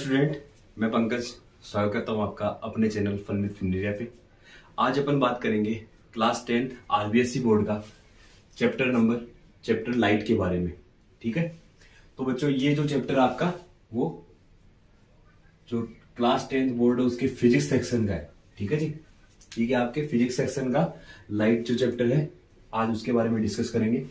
Student, मैं पंकज स्वागत करता हूं आपका अपने चैनल फन विद फिनरिया पे। आज अपन बात करेंगे क्लास 10th आरबीएसई बोर्ड का चैप्टर लाइट के बारे में। ठीक है, तो बच्चों ये जो चैप्टर आपका वो जो क्लास 10th बोर्ड है उसके फिजिक्स सेक्शन का है। ठीक है जी, ठीक है, आपके फिजिक्स सेक्शन का लाइट जो चैप्टर है आज उसके बारे में डिस्कस करेंगे।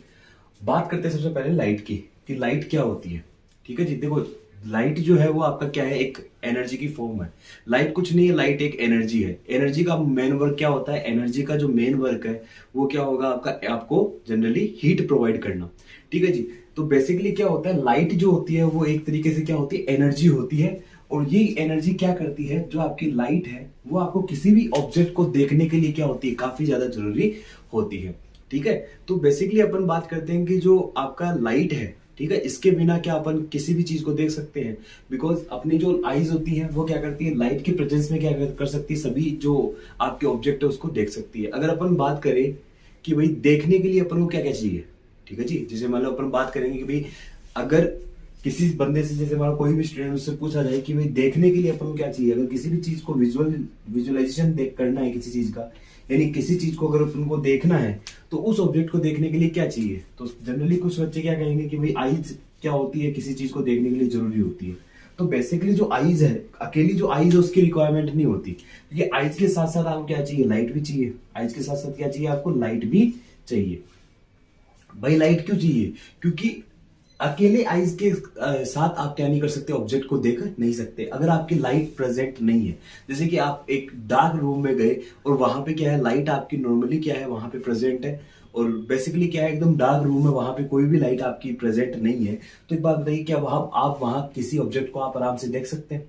बात करते हैं सबसे पहले लाइट की कि लाइट क्या होती है। ठीक है जी, देखो लाइट जो है वो आपका क्या है, एक एनर्जी की फॉर्म है। लाइट कुछ नहीं है, लाइट एक एनर्जी है। एनर्जी का मेन वर्क क्या होता है, एनर्जी का जो मेन वर्क है वो क्या होगा आपका, आपको जनरली हीट प्रोवाइड करना। ठीक है जी, तो बेसिकली क्या होता है, लाइट जो होती है वो एक तरीके से क्या होती है, एनर्जी होती है। और ये एनर्जी क्या करती है, जो आपकी लाइट है वो आपको किसी भी ऑब्जेक्ट को देखने के लिए क्या होती है, काफी ज्यादा जरूरी होती है। ठीक है, तो बेसिकली अपन बात करते हैं कि जो आपका लाइट है, ठीक है, इसके बिना क्या अपन किसी भी चीज को देख सकते हैं। बिकॉज अपनी जो आईज होती है वो क्या करती है, लाइट के प्रेजेंस में क्या कर सकती है, सभी जो आपके ऑब्जेक्ट है उसको देख सकती है। अगर अपन बात करें कि भाई देखने के लिए अपन को क्या क्या चाहिए, ठीक है जी, जैसे मान लो अपन बात करेंगे कि भाई अगर किसी बंदे से, जैसे हमारा कोई भी स्टूडेंट, उससे पूछा जाए कि भाई देखने के लिए अपन को क्या चाहिए, अगर किसी भी चीज को विजुअलाइजेशन देख करना है किसी चीज का, यानी किसी चीज को अगर अपन को देखना है तो उस ऑब्जेक्ट को देखने के लिए क्या चाहिए, तो जनरली कुछ बच्चे क्या कहेंगे कि भाई आईज क्या होती है, किसी चीज को देखने के लिए जरूरी होती है। तो बेसिकली जो आईज है, अकेली जो आईज है उसकी रिक्वायरमेंट नहीं होती, क्योंकि आईज के साथ साथ आपको क्या चाहिए, लाइट भी चाहिए। आईज के साथ साथ क्या चाहिए आपको, लाइट भी चाहिए। भाई लाइट क्यों चाहिए, क्योंकि अकेले आईज के साथ आप क्या नहीं कर सकते, ऑब्जेक्ट को देख नहीं सकते अगर आपकी लाइट प्रेजेंट नहीं है। जैसे कि आप एक डार्क रूम में गए और वहां पे क्या है, लाइट आपकी नॉर्मली क्या है वहां पे प्रेजेंट है, और बेसिकली क्या है, एकदम डार्क रूम है, वहां पे कोई भी लाइट आपकी प्रेजेंट नहीं है, तो एक बात बताइए, क्या वहां आप वहां किसी ऑब्जेक्ट को आप आराम से देख सकते हैं।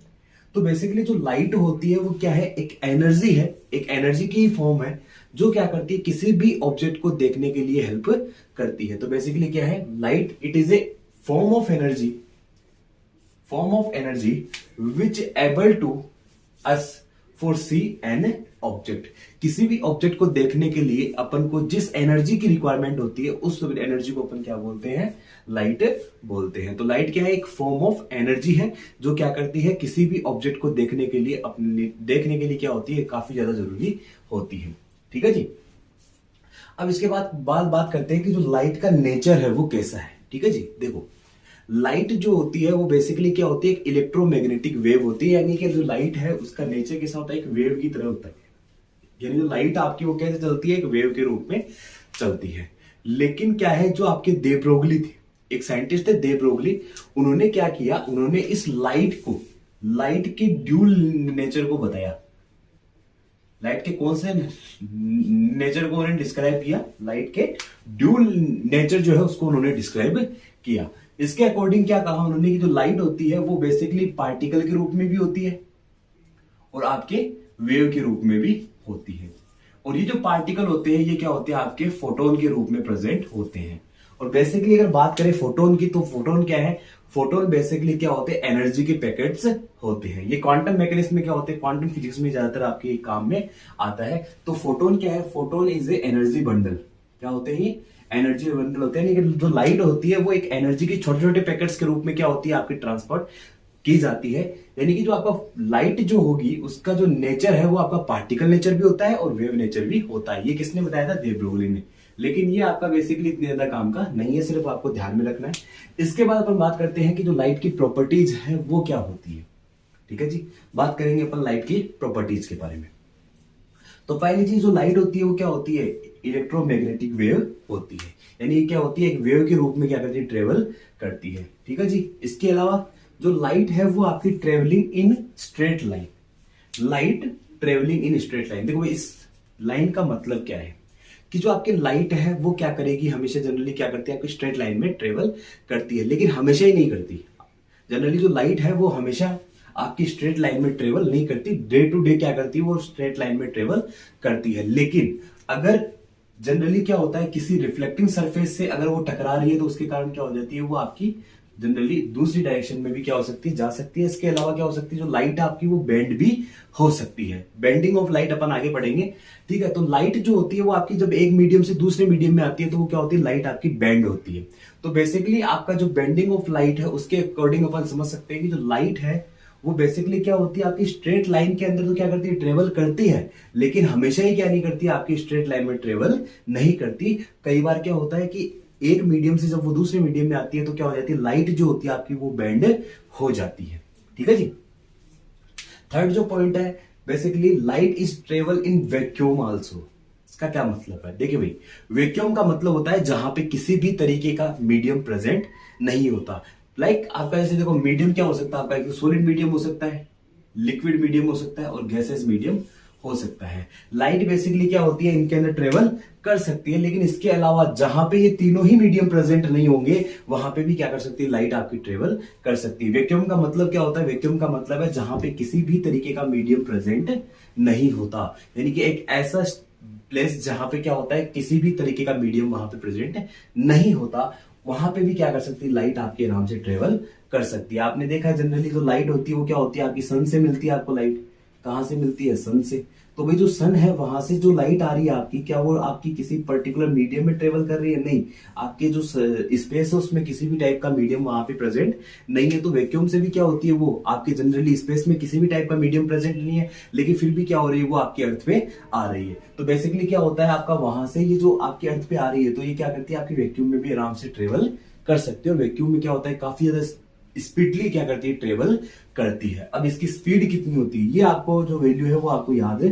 तो बेसिकली जो लाइट होती है वो क्या है, एक एनर्जी है, एक एनर्जी की फॉर्म है जो क्या करती है, किसी भी ऑब्जेक्ट को देखने के लिए हेल्प करती है। तो बेसिकली क्या है, light it is a form of energy which able to us foresee an object। किसी भी ऑब्जेक्ट को देखने के लिए अपन को जिस एनर्जी की रिक्वायरमेंट होती है उस एनर्जी को अपन क्या बोलते हैं, लाइट बोलते हैं। तो लाइट क्या है, एक फॉर्म ऑफ एनर्जी है जो क्या करती है, किसी भी ऑब्जेक्ट को देखने के लिए, अपने देखने के लिए क्या होती है, काफी ज्यादा जरूरी होती है। ठीक है जी, अब इसके बाद बात करते हैं कि जो लाइट का नेचर है वो कैसा है। ठीक है जी, देखो लाइट जो होती है वो बेसिकली क्या होती है, एक इलेक्ट्रोमैग्नेटिक वेव होती है, यानी कि जो लाइट है उसका नेचर कैसा होता है, एक वेव की तरह होता है। यानी जो लाइट आपकी वो कैसे चलती है, एक वेव के रूप में चलती है। लेकिन क्या है, जो आपके दे ब्रोगली थे, एक साइंटिस्ट थे दे ब्रोगली, उन्होंने क्या किया, उन्होंने इस लाइट के ड्यूल नेचर को बताया। लाइट के कौन से नेचर को उन्होंने डिस्क्राइब किया, लाइट के ड्यूल नेचर जो है उसको उन्होंने डिस्क्राइब किया। इसके अकॉर्डिंग क्या कहा उन्होंने कि जो लाइट होती है वो बेसिकली पार्टिकल के रूप में भी होती है और आपके वेव के रूप में भी होती है। और ये जो पार्टिकल होते हैं ये क्या होते हैं, आपके फोटोन के रूप में प्रेजेंट होते हैं। और बेसिकली अगर बात करें फोटोन की, तो फोटोन क्या है, फोटोन बेसिकली क्या होते हैं, एनर्जी के पैकेट्स होते हैं। ये क्वांटम मैकेनिज्म में क्या होते हैं, क्वांटम फिजिक्स में ज्यादातर आपके काम में आता है। तो फोटोन क्या है, photon is a energy bundle. क्या होते हैं ये, एनर्जी बंडल होते हैं। लेकिन जो लाइट होती है वो एक एनर्जी की छोटे छोटे पैकेट्स के रूप में क्या होती है, आपकी ट्रांसपोर्ट की जाती है। यानी कि जो आपका लाइट जो होगी उसका जो नेचर है वो आपका पार्टिकल नेचर भी होता है और वेव नेचर भी होता है। ये किसने बताया था, दे ब्रोगली ने। लेकिन ये आपका बेसिकली इतनी ज्यादा काम का नहीं है, सिर्फ आपको ध्यान में रखना है। इसके बाद अपन बात करते हैं कि जो लाइट की प्रॉपर्टीज है वो क्या होती है। ठीक है जी, बात करेंगे अपन लाइट की प्रॉपर्टीज के बारे में। तो पहली चीज जो लाइट होती है वो क्या होती है, इलेक्ट्रोमैग्नेटिक वेव होती है। यानी क्या होती है, एक वेव के रूप में क्या करती है, ट्रेवल करती है। ठीक है जी, इसके अलावा जो लाइट है वो आपकी travelling in straight line, light travelling in straight line. देखो इस लाइन का मतलब क्या है कि जो आपकी लाइट है वो क्या करेगी, हमेशा जनरली क्या करती है, आपकी स्ट्रेट लाइन में ट्रेवल करती है, लेकिन हमेशा ही नहीं करती। जनरली जो लाइट है वो हमेशा आपकी स्ट्रेट लाइन में ट्रेवल नहीं करती, डे टू डे क्या करती है, वो स्ट्रेट लाइन में ट्रेवल करती है। लेकिन अगर जनरली क्या होता है, किसी रिफ्लेक्टिंग सरफेस से अगर वो टकरा रही है तो उसके कारण क्या हो जाती है, वो आपकी जनरली दूसरी डायरेक्शन में भी क्या हो सकती है, जा सकती है। इसके अलावा क्या हो सकती है, जो लाइट आपकी वो बेंड भी हो सकती है। बेंडिंग ऑफ लाइट अपन आगे पढ़ेंगे। ठीक है, तो लाइट जो होती है वो आपकी जब एक मीडियम से दूसरे मीडियम में आती है तो वो क्या होती है, लाइट आपकी बेंड होती है। तो बेसिकली आपका जो बेंडिंग ऑफ लाइट है उसके अकॉर्डिंग अपन समझ सकते हैं कि जो लाइट है वो बेसिकली क्या होती है, आपकी स्ट्रेट लाइन के अंदर तो क्या करती है, ट्रेवल करती है, लेकिन हमेशा ही क्या नहीं करती, आपकी स्ट्रेट लाइन में ट्रेवल नहीं करती। कई बार क्या होता है कि एक मीडियम से जब वो दूसरे मीडियम में आती है तो क्या हो जाती है, लाइट जो होती है आपकी वो बेंड हो जाती है। ठीक है जी। थर्ड जो पॉइंट है, basically light is travel in vacuum also. इसका क्या मतलब है, देखिए भाई, वैक्यूम का मतलब होता है जहां पे किसी भी तरीके का मीडियम प्रेजेंट नहीं होता। आपका जैसे देखो, मीडियम क्या हो सकता है आपका, एक सॉलिड मीडियम हो सकता है, लिक्विड मीडियम हो सकता है और गैसेस मीडियम हो सकता है। लाइट बेसिकली क्या होती है, इनके अंदर ट्रेवल कर सकती है, लेकिन इसके अलावा जहां पे ये तीनों ही मीडियम प्रेजेंट नहीं होंगे वहां पे भी क्या कर सकती है, लाइट आपकी ट्रेवल कर सकती है। वैक्यूम का मतलब क्या होता है, वैक्यूम का मतलब है जहां पे किसी भी तरीके का मीडियम प्रेजेंट नहीं होता, यानी कि एक ऐसा प्लेस जहां पे क्या होता है, किसी भी तरीके का मीडियम वहां पे प्रेजेंट नहीं होता, वहां पे भी क्या कर सकती है, लाइट आपके आराम से ट्रेवल कर सकती है। आपने देखा है जनरली जो लाइट होती है वो क्या होती है, आपकी सन से मिलती है। आपको लाइट कहां से मिलती है, सन से। तो भाई जो सन है वहां से जो लाइट आ रही है आपकी, क्या वो आपकी किसी पर्टिकुलर मीडियम में ट्रेवल कर रही है, नहीं। आपके जो स्पेस है उसमें किसी भी टाइप का मीडियम वहां पे प्रेजेंट नहीं है। तो वैक्यूम से भी क्या होती है, वो आपके जनरली स्पेस में किसी भी टाइप का मीडियम प्रेजेंट नहीं है, लेकिन फिर भी क्या हो रही है, वो आपकी अर्थ पे आ रही है। तो बेसिकली क्या होता है, आपका वहां से ये जो आपकी अर्थ पे आ रही है, तो ये क्या करती है, आपकी वैक्यूम में भी आराम से ट्रेवल कर सकते हो। वैक्यूम में क्या होता है, काफी ज्यादा स्पीडली क्या करती है, ट्रेवल करती है। अब इसकी स्पीड कितनी होती है, ये आपको जो वैल्यू है वो आपको याद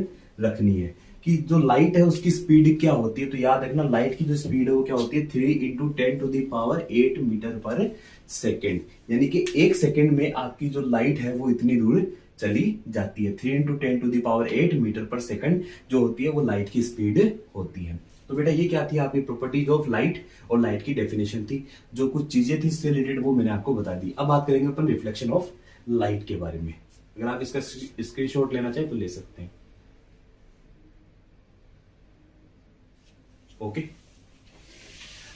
रखनी है कि जो लाइट है उसकी स्पीड क्या होती है। तो याद रखना, लाइट की जो स्पीड है वो क्या होती है, 3 इंटू 10⁸ मीटर पर सेकेंड, यानी कि एक सेकेंड में आपकी जो लाइट है वो इतनी दूर चली जाती है। 3 इंटू 10⁸ मीटर पर सेकेंड जो होती है वो लाइट की स्पीड होती है। तो बेटा ये क्या थी, आपकी प्रॉपर्टीज ऑफ लाइट और लाइट की डेफिनेशन थी। जो कुछ चीजें थी इससे रिलेटेड वो मैंने आपको बता दी। अब बात करेंगे अपन रिफ्लेक्शन ऑफ लाइट के बारे में। अगर आप इसका स्क्रीनशॉट लेना चाहें तो ले सकते हैं। ओके,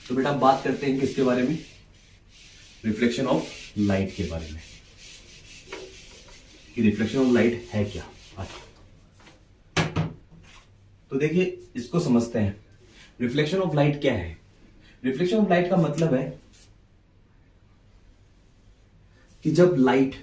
तो बेटा बात करते हैं किसके बारे में, रिफ्लेक्शन ऑफ लाइट के बारे में, कि रिफ्लेक्शन ऑफ लाइट है क्या। तो देखिए इसको समझते हैं, रिफ्लेक्शन ऑफ लाइट क्या है। रिफ्लेक्शन ऑफ लाइट का मतलब है कि जब लाइट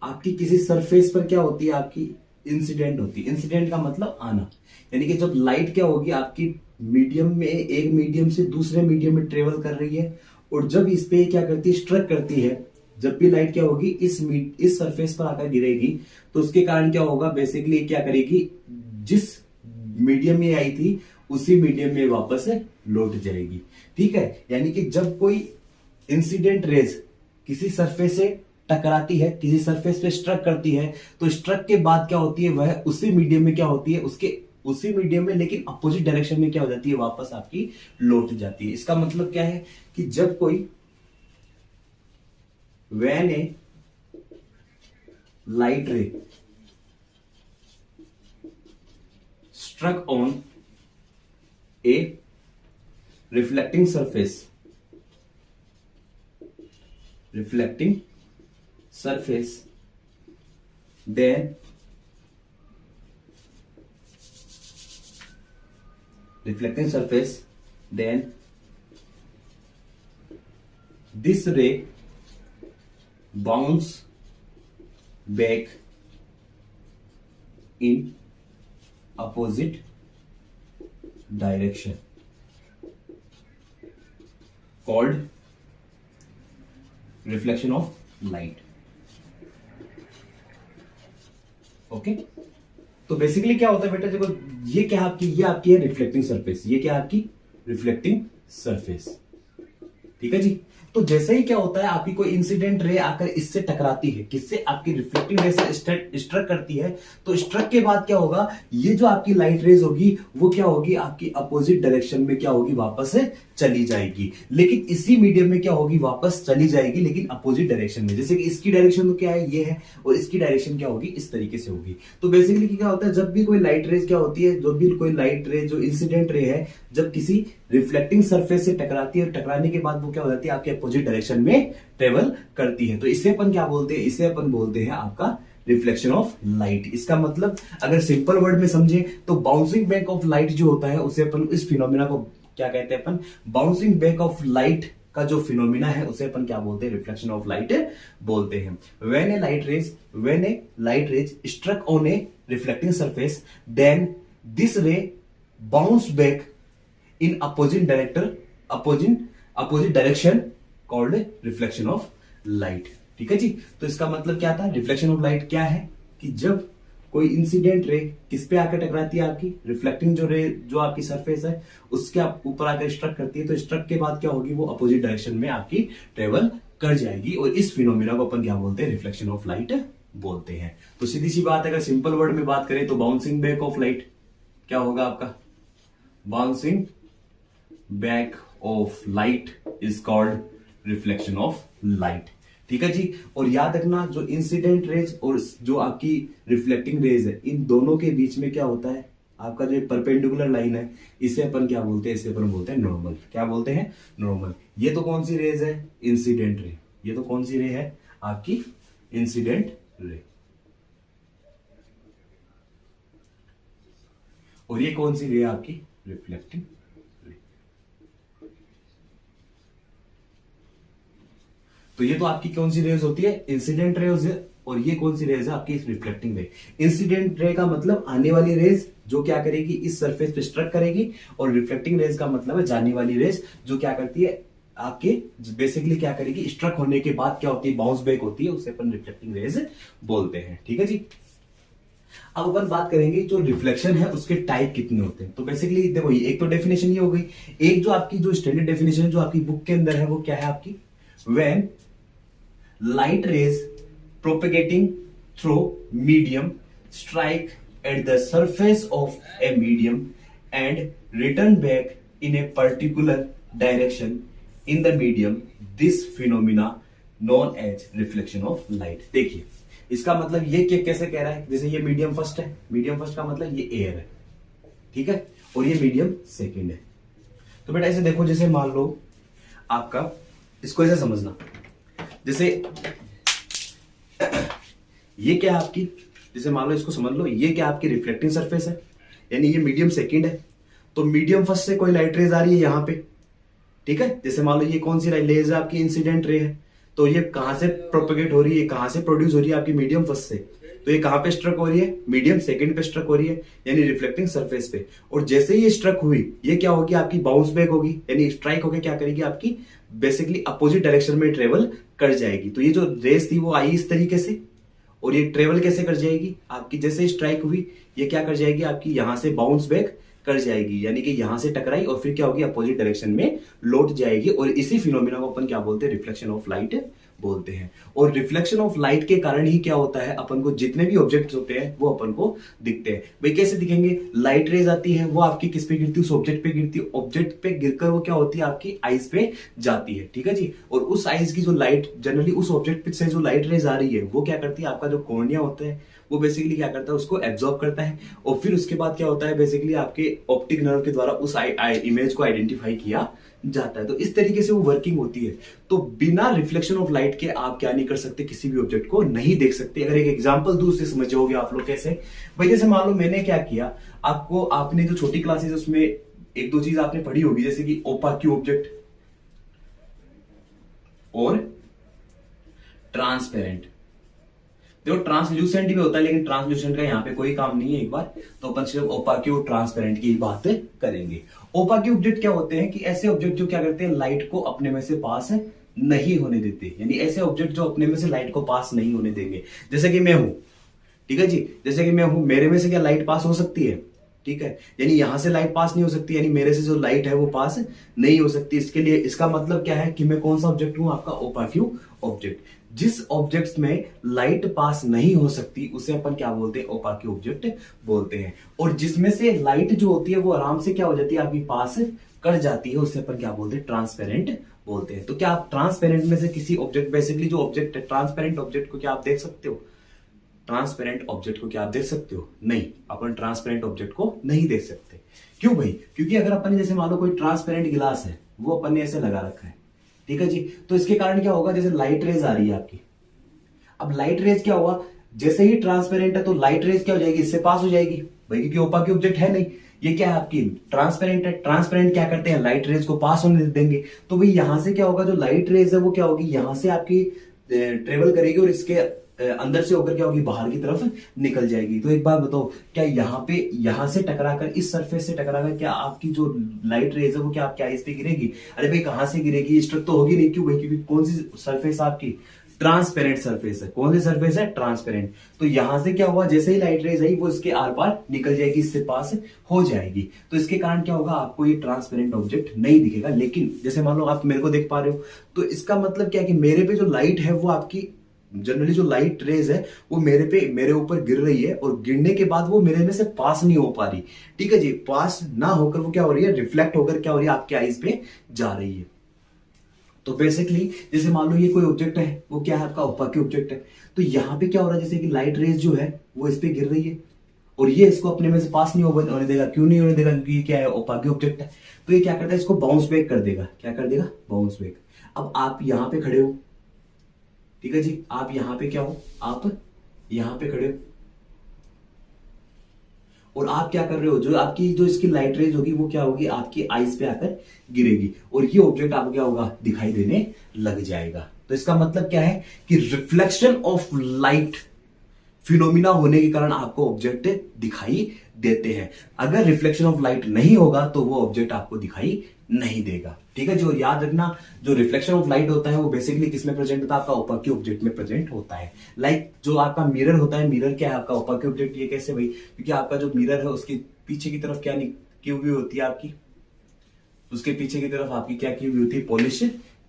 आपकी किसी सरफेस पर क्या होती है, आपकी इंसिडेंट होती है। इंसिडेंट का मतलब आना, यानी कि जब लाइट क्या होगी, आपकी मीडियम में, एक मीडियम से दूसरे मीडियम में ट्रेवल कर रही है, और जब इस पे क्या करती है, स्ट्रक करती है, जब भी लाइट क्या होगी इस सरफेस पर आकर गिरेगी, तो उसके कारण क्या होगा, बेसिकली क्या करेगी, जिस मीडियम में आई थी उसी मीडियम में वापस लौट जाएगी। ठीक है, यानी कि जब कोई इंसिडेंट रेज किसी सरफेस से टकराती है, किसी सरफेस पे स्ट्रक करती है, तो स्ट्रक के बाद क्या होती है, वह उसी मीडियम में क्या होती है, उसके उसी मीडियम में लेकिन अपोजिट डायरेक्शन में क्या हो जाती है, वापस आपकी लौट जाती है। इसका मतलब क्या है कि जब कोई when a light ray struck on a reflecting surface then this ray bounce back in opposite direction called reflection of light. Okay, तो बेसिकली क्या होता है बेटा, देखो ये क्या आपकी, ये आपकी है रिफ्लेक्टिंग सरफेस, ये क्या आपकी रिफ्लेक्टिंग सरफेस। ठीक है जी। तो जैसे ही क्या होता है, आपकी कोई इंसिडेंट रे आकर इससे टकराती है, किससे, आपकी रिफ्लेक्टिंग रे से स्ट्रक करती है, तो स्ट्रक के बाद क्या होगा, ये जो आपकी लाइट रेज होगी वो क्या होगी, आपकी अपोजिट डायरेक्शन में क्या होगी, वापस से चली जाएगी। लेकिन इसी मीडियम में क्या होगी, वापस चली जाएगी, लेकिन अपोजिट डायरेक्शन में। जैसे कि इसकी डायरेक्शन तो क्या है, ये है, और इसकी डायरेक्शन क्या होगी, इस तरीके से होगी। तो बेसिकली क्या होता है, जब भी कोई लाइट रेज क्या होती है, जो भी कोई लाइट रे जो इंसिडेंट रे है, जब किसी रिफ्लेक्टिंग सरफेस से टकराती है, और टकराने के बाद वो क्या हो जाती है, आपके अपोजिट डायरेक्शन में ट्रेवल करती है। तो इसे अपन क्या बोलते हैं, इसे अपन बोलते हैं आपका रिफ्लेक्शन ऑफ लाइट। इसका मतलब अगर सिंपल वर्ड में समझे तो बाउंसिंग बैक ऑफ लाइट जो होता है, उसे अपन इस फिनोमेना को क्या कहते हैं, अपन बाउंसिंग बैक ऑफ लाइट का जो फिनोमिना है उसे अपन क्या बोलते हैं, रिफ्लेक्शन ऑफ लाइट बोलते हैं। When a light rays struck on a reflecting surface then this ray bounce back in opposite direction called reflection of light. ठीक है जी। तो इसका मतलब क्या था, रिफ्लेक्शन ऑफ लाइट क्या है कि जब कोई इंसिडेंट रे किस पे आकर टकराती है, आपकी रिफ्लेक्टिंग जो रे जो आपकी सरफेस है उसके ऊपर आकर स्ट्रक करती है, तो स्ट्रक के बाद क्या होगी, वो अपोजिट डायरेक्शन में आपकी ट्रेवल कर जाएगी, और इस फिनोमिना को अपन क्या बोलते हैं, रिफ्लेक्शन ऑफ लाइट बोलते हैं। तो सीधी सी बात, अगर सिंपल वर्ड में बात करें तो बाउंसिंग बैक ऑफ लाइट क्या होगा आपका, bouncing back of light is called reflection of light. ठीक है जी। और याद रखना, जो इंसिडेंट रेज और जो आपकी रिफ्लेक्टिंग रेज है, इन दोनों के बीच में क्या होता है, आपका जो परपेंडिकुलर लाइन है, इसे अपन क्या बोलते हैं, इसे अपन बोलते हैं नॉर्मल। क्या बोलते हैं, नॉर्मल। ये तो कौन सी रेज है, इंसिडेंट रे। ये तो कौन सी रे है, आपकी इंसिडेंट रे। और ये कौन सी रे है, आपकी रिफ्लेक्टिंग रे। तो ये तो आपकी कौन सी रेज होती है, इंसिडेंट रेज है, और ये कौन सी रेज है, आपकी रिफ्लेक्टिंग रे। इंसिडेंट रे का मतलब आने वाली रेज जो क्या करेगी, इस सरफेस पे स्ट्रक करेगी, और रिफ्लेक्टिंग रेज का मतलब है जाने वाली रेज जो क्या करती है, आपके बेसिकली क्या करेगी, स्ट्रक होने के बाद क्या होती है, बाउंस बैक होती है, उसे अपन रिफ्लेक्टिंग रेज बोलते हैं। ठीक है जी। अब अपन बात करेंगे जो रिफ्लेक्शन है उसके टाइप कितने होते हैं। तो बेसिकली देखो, एक तो डेफिनेशन ये हो गई, एक जो आपकी जो स्टैंडर्ड डेफिनेशन जो आपकी बुक के अंदर है वो क्या है आपकी, when light rays propagating through medium strike at the surface of a medium and return back in a particular direction in the medium, this phenomena known as reflection of light। देखिए इसका मतलब ये कैसे कह रहा है, जैसे ये मीडियम फर्स्ट है, मीडियम फर्स्ट का मतलब ये एयर है, ठीक है, और ये मीडियम सेकंड है। तो बेटा ऐसे देखो, जैसे मान लो आपका, इसको ऐसे समझना, जैसे ये क्या आपकी, जैसे मान लो इसको समझ लो, ये क्या आपकी रिफ्लेक्टिंग सरफेस है, यानी ये मीडियम सेकंड है, तो मीडियम फर्स्ट से कोई लाइट रेज आ रही है यहां पे, ठीक है। जैसे मान लो ये कौन सी रेज है, आपकी इंसिडेंट रे है, तो ये कहां से प्रोपेगेट हो रही है, कहां से प्रोड्यूस हो रही है, आपकी मीडियम फर्स्ट से, तो ये कहां पे स्ट्रक हो रही है, मीडियम सेकंड पे स्ट्रक हो रही है, यानी रिफ्लेक्टिंग सरफेस पे। और जैसे ये स्ट्रक हुई, ये क्या होगी, आपकी बाउंस बैक होगी, यानी स्ट्राइक होकर क्या करेगी, आपकी बेसिकली अपोजिट डायरेक्शन में ट्रेवल कर जाएगी। तो ये जो रेस थी वो आई इस तरीके से, और ये ट्रेवल कैसे कर जाएगी, आपकी जैसे स्ट्राइक हुई ये क्या कर जाएगी, आपकी यहां से बाउंस बैक कर जाएगी, यानी कि यहां से टकराई और फिर क्या होगी, अपोजिट डायरेक्शन में लौट जाएगी। और इसी फिनोमिना को अपन क्या बोलते हैं, रिफ्लेक्शन ऑफ लाइट बोलते हैं। और रिफ्लेक्शन ऑफ लाइट के कारण ही क्या होता है, अपन को जितने भी ऑब्जेक्ट्स होते हैं वो अपन को दिखते हैं। भाई कैसे दिखेंगे, लाइट रेज आती है, वो आपकी किस पे गिरती है, उस ऑब्जेक्ट पे गिरती है, ऑब्जेक्ट पे गिरकर वो क्या होती है, आपकी आईज पे जाती है, ठीक है जी। और उस आईज की जो लाइट, जनरली उस ऑब्जेक्ट से जो लाइट रेज आ रही है वो क्या करती है, आपका जो कॉर्निया होता है वो बेसिकली क्या करता है, उसको एब्जॉर्ब करता है, और फिर उसके बाद क्या होता है, बेसिकली आपके ऑप्टिक नर्व के द्वारा उस इमेज को आइडेंटिफाई किया जाता है। तो इस तरीके से वो वर्किंग होती है। तो बिना रिफ्लेक्शन ऑफ लाइट के आप क्या नहीं कर सकते, किसी भी ऑब्जेक्ट को नहीं देख सकते। अगर एक एग्जांपल दूं उससे समझ जाओगे आप लोग कैसे। भाई जैसे मान लो मैंने क्या किया, आपको आपने जो छोटी क्लासेस उसमें एक दो चीज आपने पढ़ी होगी, जैसे कि ओपाक्यू ऑब्जेक्ट और ट्रांसपेरेंट। देखो ट्रांसल्यूसेंट भी होता है, लेकिन ट्रांसल्यूसेंट का यहाँ पे कोई काम नहीं है एक बार, तो अपन सिर्फ ओपाक्यू और ट्रांसपेरेंट की बात करेंगे। ओपाक्यू ऑब्जेक्ट क्या होते हैं कि ऐसे ऑब्जेक्ट जो क्या करते हैं, लाइट को अपने में से पास नहीं होने देते, यानी ऐसे ऑब्जेक्ट जो अपने में से लाइट को पास नहीं होने देंगे। जैसे कि मैं हूं, ठीक है जी, जैसे कि मैं हूं, मेरे में से क्या लाइट पास हो सकती है, ठीक है, यानी यहां से लाइट पास नहीं हो सकती, यानी मेरे से जो लाइट है वो पास नहीं हो सकती। इसके लिए इसका मतलब क्या है कि मैं कौन सा ऑब्जेक्ट हूं, आपका ओपाक्यू ऑब्जेक्ट। जिस ऑब्जेक्ट्स में लाइट पास नहीं हो सकती उसे अपन क्या बोलते हैं, ओपाक्यू ऑब्जेक्ट बोलते हैं। और जिसमें से लाइट जो होती है वो आराम से क्या हो जाती है, आपकी पास कर जाती है, उसे अपन क्या बोलते हैं, ट्रांसपेरेंट बोलते हैं। तो क्या आप ट्रांसपेरेंट में से किसी ऑब्जेक्ट, बेसिकली जो ऑब्जेक्ट है ट्रांसपेरेंट ऑब्जेक्ट को क्या आप देख सकते हो, ट्रांसपेरेंट ऑब्जेक्ट को क्या आप देख सकते हो, नहीं, अपन ट्रांसपेरेंट ऑब्जेक्ट को नहीं देख सकते। क्यों भाई, क्योंकि अगर अपन जैसे मान लो कोई ट्रांसपेरेंट गिलास है, वो अपन ने ऐसे लगा रखा है, ठीक है जी, तो इसके कारण क्या होगा, जैसे लाइट रेज आ रही है आपकी, अब लाइट रेज क्या होगा, जैसे ही ट्रांसपेरेंट है तो लाइट रेज क्या हो जाएगी, इससे पास हो जाएगी भाई, क्योंकि ओपाक्यू ऑब्जेक्ट है नहीं, ये क्या है आपकी ट्रांसपेरेंट है। ट्रांसपेरेंट क्या करते हैं, लाइट रेज को पास होने देंगे। तो भाई यहां से क्या होगा, जो लाइट रेज है वो क्या होगी, यहां से आपकी ट्रेवल करेगी और इसके अंदर से होकर क्या होगी, बाहर की तरफ निकल जाएगी। तो एक बात बताओ, क्या यहाँ पे यहां से टकराकर, इस सरफेस से टकराकर क्या आपकी जो लाइट रेज है वो क्या आपके आईज पे गिरेगी? अरे भाई कहां से गिरेगी, स्ट्रक तो होगी नहीं। क्यों भाई, क्योंकि कौन सी सरफेस आपकी ट्रांसपेरेंट सरफेस है। कौन सी सरफेस है, ट्रांसपेरेंट। तो यहां से क्या हुआ, जैसे ही लाइट रेज आई वो इसके आर पार निकल जाएगी, इससे पास हो जाएगी। तो इसके कारण क्या होगा, आपको ये ट्रांसपेरेंट ऑब्जेक्ट नहीं दिखेगा। लेकिन जैसे मान लो आप मेरे को देख पा रहे हो, तो इसका मतलब क्या है कि मेरे पे जो लाइट है वो आपकी जनरली जो लाइट रेज है वो मेरे ऊपर गिर रही है, और गिरने के बाद वो मेरे में से पास नहीं हो पा रही। ठीक है जी, पास ना होकर वो क्या हो रही है, रिफ्लेक्ट होकर क्या हो रही है, आपके आईज पे जा रही है। तो बेसिकली जैसे मान लो ये कोई ऑब्जेक्ट है, वो क्या है आपका ओपाकी ऑब्जेक्ट है। तो यहां पे क्या हो रहा है, जैसे कि लाइट रेज जो है वो इस पे गिर रही है, और ये इसको अपने में से पास नहीं होने देगा। क्यों नहीं होने देगा, क्योंकि ये क्या है, ओपाकी ऑब्जेक्ट है। तो ये क्या करता है, इसको बाउंस बैक कर देगा। क्या कर देगा, बाउंस बैक। अब आप यहां पे खड़े हो, ठीक है जी, आप यहां पे क्या हो, आप यहां पे खड़े हो, और आप क्या कर रहे हो, जो आपकी जो इसकी लाइट रेज होगी वो क्या होगी, आपकी आईज पे आकर गिरेगी, और ये ऑब्जेक्ट आपको क्या होगा, दिखाई देने लग जाएगा। तो इसका मतलब क्या है कि रिफ्लेक्शन ऑफ लाइट फिनोमिना होने के कारण आपको ऑब्जेक्ट दिखाई देते हैं। अगर रिफ्लेक्शन ऑफ लाइट नहीं होगा तो वो ऑब्जेक्ट आपको दिखाई नहीं देगा। ठीक है, जो याद रखना, जो रिफ्लेक्शन ऑफ लाइट होता है वो बेसिकली किसमें प्रेजेंट होता है, आपका ओपाकी ऑब्जेक्ट में प्रेजेंट होता है। लाइक जो आपका मिरर होता है, मिरर क्या है आपका ओपाकी ऑब्जेक्ट। ये कैसे भाई, क्योंकि आपका जो मिरर है उसके पीछे की तरफ क्या की हुई होती है आपकी, उसके पीछे की तरफ आपकी क्या की हुई होती है, पॉलिश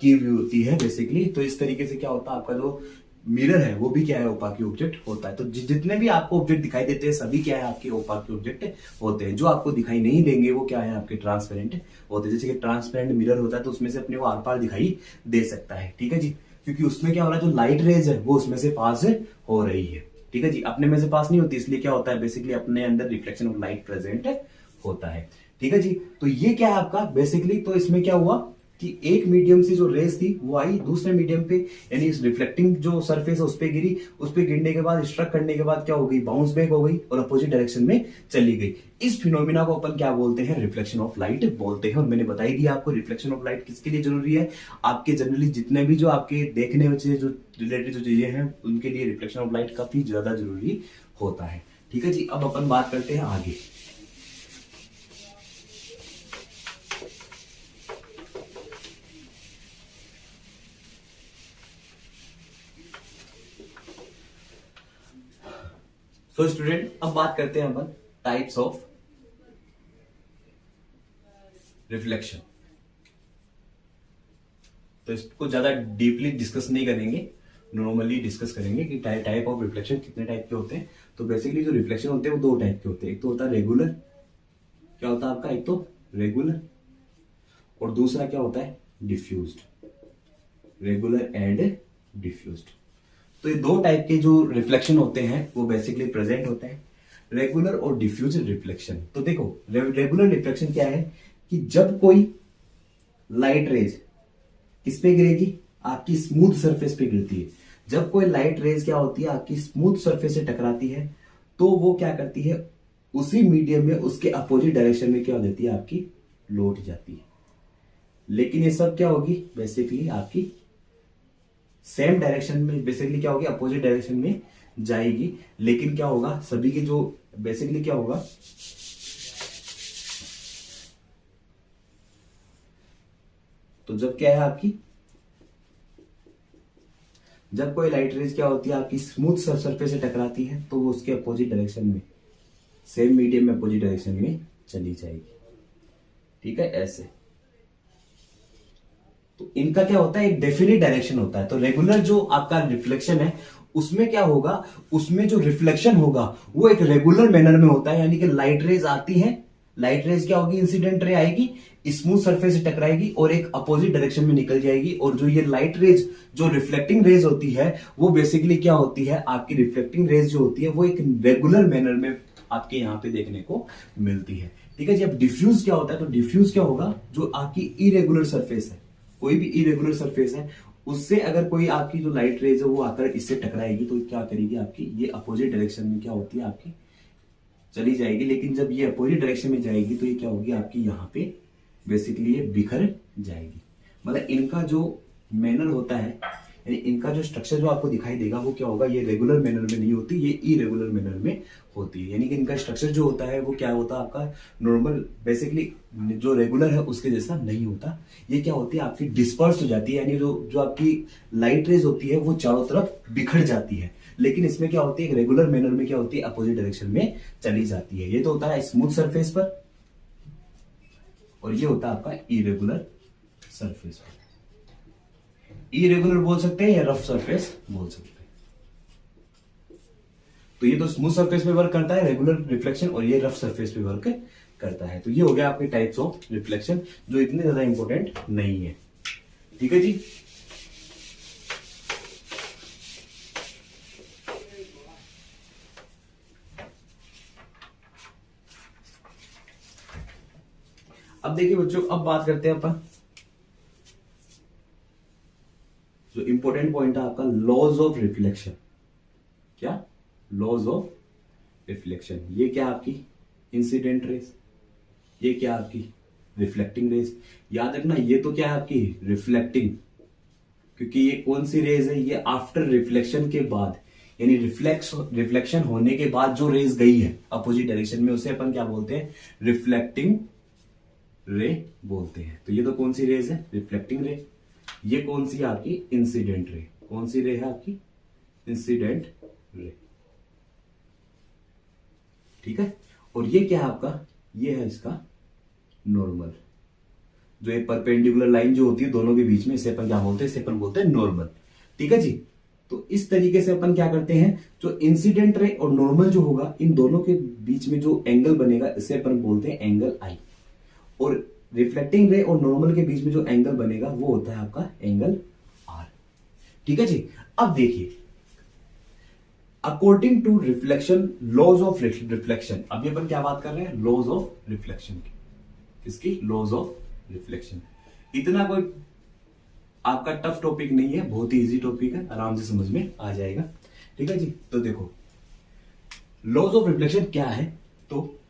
की हुई होती है बेसिकली। तो इस तरीके से क्या होता है, आपका जो मिरर है वो भी क्या है, ओपाकी ऑब्जेक्ट होता है। तो जितने भी आपको ऑब्जेक्ट दिखाई देते हैं सभी क्या है, आपके ओपाकी ऑब्जेक्ट होते हैं। जो आपको दिखाई नहीं देंगे वो क्या है, आपके ट्रांसपेरेंट होते हैं। जैसे कि ट्रांसपेरेंट मिरर होता है तो उसमें से अपने को आर पार दिखाई दे सकता है। ठीक है जी, क्योंकि उसमें क्या हो रहा है, जो लाइट रेज है वो उसमें से पास हो रही है। ठीक है जी, अपने में से पास नहीं होती, इसलिए क्या होता है, बेसिकली अपने अंदर रिफ्लेक्शन ऑफ लाइट प्रेजेंट होता है। ठीक है जी, तो ये क्या है आपका बेसिकली, तो इसमें क्या हुआ कि एक मीडियम से जो रेस थी वो आई दूसरे मीडियम पे, यानी इस रिफ्लेक्टिंग जो सरफेस है उस पे गिरी, उस पे गिरने के बाद स्ट्रक करने के बाद क्या हो गई, बाउंस बैक हो गई और अपोजिट डायरेक्शन में चली गई। इस फिनोमिना को अपन क्या बोलते हैं, रिफ्लेक्शन ऑफ लाइट बोलते हैं। और मैंने बता ही दिया आपको रिफ्लेक्शन ऑफ लाइट किसके लिए जरूरी है, आपके जनरली जितने भी जो आपके देखने में जो रिलेटेड जो चीजें हैं उनके लिए रिफ्लेक्शन ऑफ लाइट काफी ज्यादा जरूरी होता है। ठीक है जी, अब अपन बात करते हैं आगे। सो स्टूडेंट, अब बात करते हैं अपन टाइप्स ऑफ रिफ्लेक्शन। तो इसको ज्यादा डीपली डिस्कस नहीं करेंगे, नॉर्मली डिस्कस करेंगे कि टाइप ऑफ रिफ्लेक्शन कितने टाइप के होते हैं। तो बेसिकली जो रिफ्लेक्शन होते हैं वो दो टाइप के होते हैं। एक तो होता है रेगुलर, क्या होता है आपका, एक तो रेगुलर, और दूसरा क्या होता है, डिफ्यूज्ड। Regular and diffused. तो ये दो टाइप के जो रिफ्लेक्शन होते हैं वो बेसिकली प्रेजेंट होते हैं, रेगुलर और डिफ्यूज रिफ्लेक्शन। तो देखो रेगुलर रिफ्लेक्शन क्या है कि जब कोई लाइट रेज किस पे गिरेगी, आपकी स्मूथ सरफेस पे गिरती है। जब कोई लाइट रेज क्या होती है, आपकी स्मूथ सरफेस से टकराती है, तो वो क्या करती है, उसी मीडियम में उसके अपोजिट डायरेक्शन में क्या हो जाती है, आपकी लौट जाती है। लेकिन ये सब क्या होगी, बेसिकली आपकी सेम डायरेक्शन में, बेसिकली क्या होगी, अपोजिट डायरेक्शन में जाएगी। लेकिन क्या होगा, सभी के जो बेसिकली क्या होगा, तो जब क्या है आपकी, जब कोई लाइट रेज क्या होती है आपकी स्मूथ सरफेस से टकराती है तो वो उसके अपोजिट डायरेक्शन में, सेम मीडियम में अपोजिट डायरेक्शन में चली जाएगी। ठीक है, ऐसे। तो इनका क्या होता है, एक डेफिनेट डायरेक्शन होता है। तो रेगुलर जो आपका रिफ्लेक्शन है उसमें क्या होगा, उसमें जो रिफ्लेक्शन होगा वो एक रेगुलर मैनर में होता है। यानी कि लाइट रेज आती है, लाइट रेज क्या होगी, इंसिडेंट रे आएगी, स्मूथ सरफेस से टकराएगी और एक अपोजिट डायरेक्शन में निकल जाएगी। और जो ये लाइट रेज जो रिफ्लेक्टिंग रेज होती है वो बेसिकली क्या होती है, आपकी रिफ्लेक्टिंग रेज जो होती है वो एक रेगुलर मैनर में आपके यहां पे देखने को मिलती है। ठीक है जी, अब डिफ्यूज क्या होता है, तो डिफ्यूज क्या होगा, जो आपकी इरेगुलर सरफेस है, कोई भी इरेगुलर सरफेस है उससे अगर कोई आपकी जो लाइट रेज है वो आकर इससे टकराएगी तो क्या करेगी, आपकी ये अपोजिट डायरेक्शन में क्या होती है, आपकी चली जाएगी, लेकिन जब ये अपोजिट डायरेक्शन में जाएगी तो ये क्या होगी आपकी यहाँ पे बेसिकली ये बिखर जाएगी। मतलब इनका जो मैनर होता है, यानी इनका जो स्ट्रक्चर जो आपको दिखाई देगा वो क्या होगा, ये रेगुलर मैनर में नहीं होती, ये इरेगुलर मैनर में होती है। यानी कि इनका स्ट्रक्चर जो होता है वो क्या होता है आपका नॉर्मल, बेसिकली जो रेगुलर है उसके जैसा नहीं होता। ये क्या होती है आपकी डिस्पर्स हो जाती है, यानी जो आपकी लाइट रेज होती है वो चारों तरफ बिखर जाती है। लेकिन इसमें क्या होती है, रेगुलर मैनर में क्या होती है, अपोजिट डायरेक्शन में चली जाती है। ये तो होता है स्मूथ सरफेस पर, और ये होता है आपका इरेगुलर सरफेस पर। इरेगुलर बोल सकते हैं या रफ सरफेस बोल सकते हैं। तो ये तो स्मूथ सरफेस पे वर्क करता है रेगुलर रिफ्लेक्शन, और ये रफ सरफेस पे वर्क करता है। तो ये हो गया आपके टाइप्स ऑफ रिफ्लेक्शन, जो इतने ज्यादा इंपॉर्टेंट नहीं है। ठीक है जी। अब देखिए बच्चों, अब बात करते हैं अपन जो इंपॉर्टेंट पॉइंट है आपका, लॉज ऑफ रिफ्लेक्शन। क्या लॉज ऑफ रिफ्लेक्शन? ये क्या आपकी इंसिडेंट रेस, ये क्या आपकी रिफ्लेक्टिंग रेस। याद रखना ये तो क्या है आपकी रिफ्लेक्टिंग, क्योंकि ये कौन सी रेज है, ये आफ्टर रिफ्लेक्शन के बाद, यानी रिफ्लेक्शन होने के बाद जो रेज गई है अपोजिट डायरेक्शन में, उसे अपन क्या बोलते हैं, रिफ्लेक्टिंग रे बोलते हैं। तो ये तो कौन सी रेज है, रिफ्लेक्टिंग रे। ये कौन सी है आपकी इंसिडेंट रे। कौन सी रे है आपकी इंसिडेंट रे। ठीक है। और ये क्या है आपका, ये है इसका नॉर्मल। जो ये परपेंडिकुलर लाइन जो होती है दोनों के बीच में, इसे अपन क्या बोलते हैं, इसे अपन बोलते हैं नॉर्मल। ठीक है जी। तो इस तरीके से अपन क्या करते हैं, जो इंसिडेंट रे और नॉर्मल जो होगा, इन दोनों के बीच में जो एंगल बनेगा इसे अपन बोलते हैं एंगल आई। और रिफ्लेक्टिंग रे और नॉर्मल के बीच में जो एंगल बनेगा वो होता है आपका एंगल आर। ठीक है जी। अब देखिए, according to reflection, laws of reflection, अभी अपन क्या बात कर रहे हैं, लॉज ऑफ रिफ्लेक्शन की। किसकी? Laws of reflection. इतना कोई आपका टफ टॉपिक नहीं है, बहुत ही इजी टॉपिक है, आराम से समझ में आ जाएगा। ठीक है जी। तो देखो लॉज ऑफ रिफ्लेक्शन क्या है, तो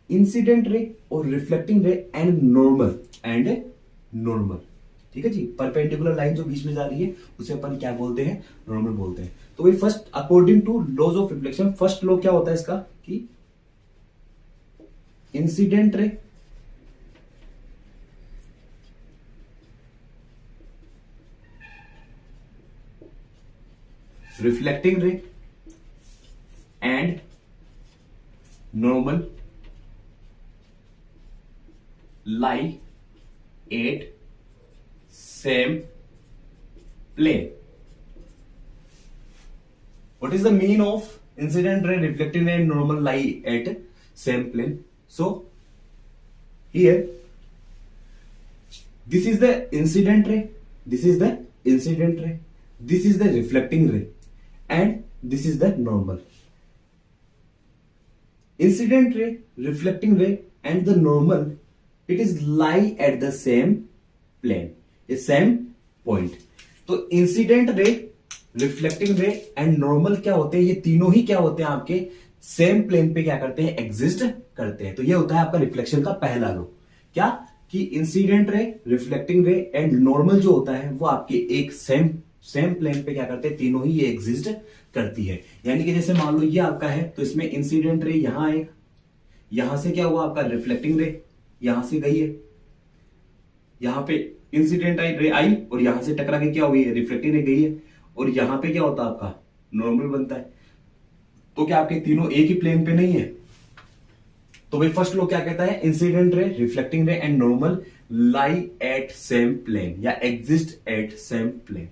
इंसिडेंट रे और रिफ्लेक्टिंग रे एंड नॉर्मल। ठीक है जी। परपेंडिकुलर लाइन जो बीच में जा रही है उसे अपन क्या बोलते हैं, नॉर्मल बोलते हैं। तो भाई first according to laws of reflection, first law क्या होता है इसका, कि incident ray reflecting ray and normal lie at same plane. What is the mean of incident ray, reflecting ray and normal lie at same plane? So here this is the incident ray, this is the incident ray, this is the reflecting ray, and this is the normal. Incident ray, reflecting ray and the normal, it is lie at the same plane, a same point. तो incident ray, reflecting ray and normal क्या होते हैं, ये तीनों ही क्या होते हैं आपके सेम प्लेन पे क्या करते हैं, एग्जिस्ट करते हैं। तो ये होता है आपका रिफ्लेक्शन का पहला लॉ, क्या कि incident ray, reflecting ray and normal जो होता है वो आपके एक सेम प्लेन पे क्या करते हैं, तीनों ही ये एग्जिस्ट करती है। यानी कि जैसे मान लो ये आपका है, तो इसमें इंसिडेंट रे यहां आएगा, यहां से क्या हुआ आपका रिफ्लेक्टिंग रे यहां से गई है, यहां पे इंसिडेंट रे आई और यहां से टकरा के क्या हुई है, रिफ्लेक्टिंग रे गई है, और यहां पे क्या होता है आपका नॉर्मल बनता है। तो क्या आपके तीनों एक ही प्लेन पे नहीं है? तो भाई फर्स्ट लॉ क्या कहता है, incident ray, reflecting ray and normal lie at same plane या exist at same plane.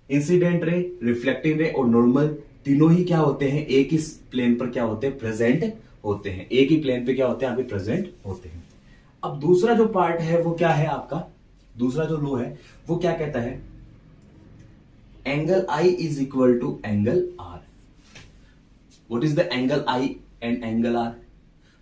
Incident ray, reflecting ray और नॉर्मल तीनों ही क्या होते हैं, एक ही प्लेन पर क्या होते हैं, प्रेजेंट होते हैं। एक ही प्लेन पे क्या होते हैं, आपके प्रेजेंट होते हैं। अब दूसरा जो पार्ट है वो क्या है आपका, दूसरा जो लॉ है वो क्या कहता है, angle i is equal to angle r. What is the angle i and angle r?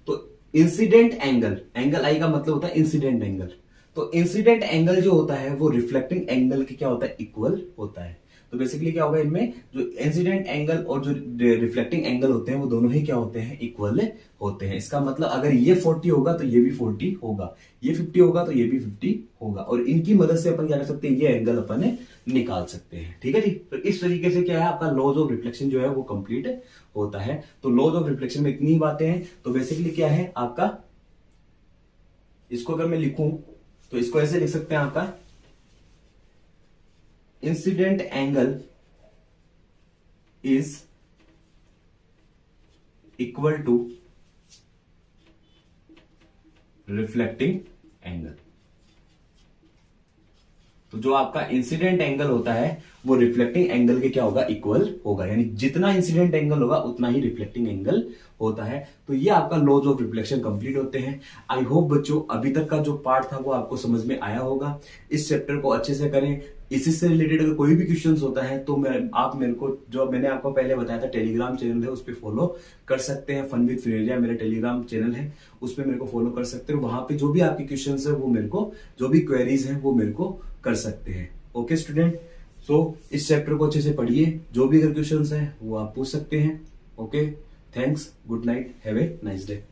तो इंसिडेंट एंगल, एंगल आई का मतलब होता है इंसिडेंट एंगल, तो इंसिडेंट एंगल जो होता है वो रिफ्लेक्टिंग एंगल के क्या होता है, इक्वल होता है। तो बेसिकली क्या होगा, इनमें जो इंसिडेंट एंगल और जो रिफ्लेक्टिंग एंगल होते हैं वो दोनों ही क्या होते हैं, इक्वल होते हैं। इसका मतलब अगर ये 40 होगा तो ये भी 40 होगा, ये 50 होगा तो ये भी 50 होगा, और इनकी मदद से अपन क्या कर सकते हैं, ये एंगल अपन निकाल सकते हैं। ठीक है जी। तो इस तरीके से क्या है, आपका लॉज ऑफ रिफ्लेक्शन जो है वो कंप्लीट होता है। तो लॉज ऑफ रिफ्लेक्शन में इतनी बातें हैं। तो बेसिकली क्या है आपका, इसको अगर मैं लिखूं तो इसको ऐसे लिख सकते हैं, आपका incident angle is equal to reflecting angle. तो जो आपका इंसिडेंट एंगल होता है वो रिफ्लेक्टिंग एंगल के क्या होगा, इक्वल होगा। यानी जितना इंसिडेंट एंगल होगा उतना ही रिफ्लेक्टिंग एंगल होता है। तो ये आपका लॉज ऑफ रिफ्लेक्शन कंप्लीट होते हैं। आई होप बच्चों अभी तक का जो पार्ट था वो आपको समझ में आया होगा। इस चैप्टर को अच्छे से करें। इसी से रिलेटेड अगर कोई भी क्वेश्चन होता है तो आप मेरे को, जो मैंने आपको पहले बताया था, टेलीग्राम चैनल है उस पर फॉलो कर सकते हैं। फन विद फिनेरिया मेरा टेलीग्राम चैनल है, उस पर मेरे को फॉलो कर सकते हो। वहां पे जो भी आपके क्वेश्चन है वो मेरे को, जो भी क्वेरीज है वो मेरे को कर सकते हैं। ओके स्टूडेंट, सो इस चैप्टर को अच्छे से पढ़िए। जो भी अगर क्वेश्चन है वो आप पूछ सकते हैं। Okay, thanks, good night, have a nice day.